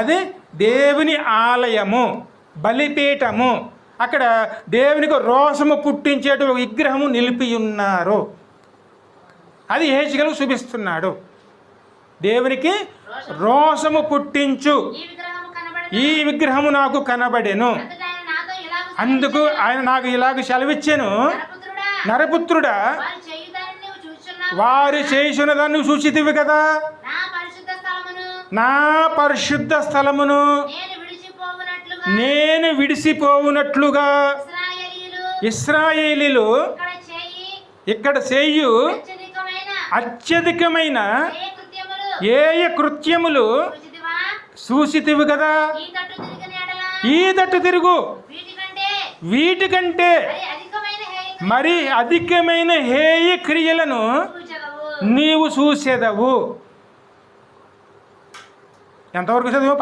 అది దేవుని ఆలయము, బలిపీఠము. అక్కడ దేవునికి రోషము పుట్టించేటు విగ్రహము నిలిపి ఉన్నారు. అది హెజ్కేలు చూపిస్తున్నాడు. దేవునికి రోషము పుట్టించు ఈ విగ్రహము నాకు కనబడెను. అందుకు ఆయన నాకు ఇలాగ సెలవిచ్చాను, నరపుత్రుడా వారు చేసిన దాన్ని చూచితివి కదా, నా పరిశుద్ధ స్థలమును నేను విడిసిపోవునట్లుగా ఇశ్రాయేలీలు ఇక్కడ చేయు అత్యధికమైన ఏ కృత్యములు చూసితివి కదా, ఈ తట్టు తిరుగు, వీటికంటే మరి అధికమైన హేయ క్రియలను నీవు చూసేదవు. ఎంతవరకు చదివా?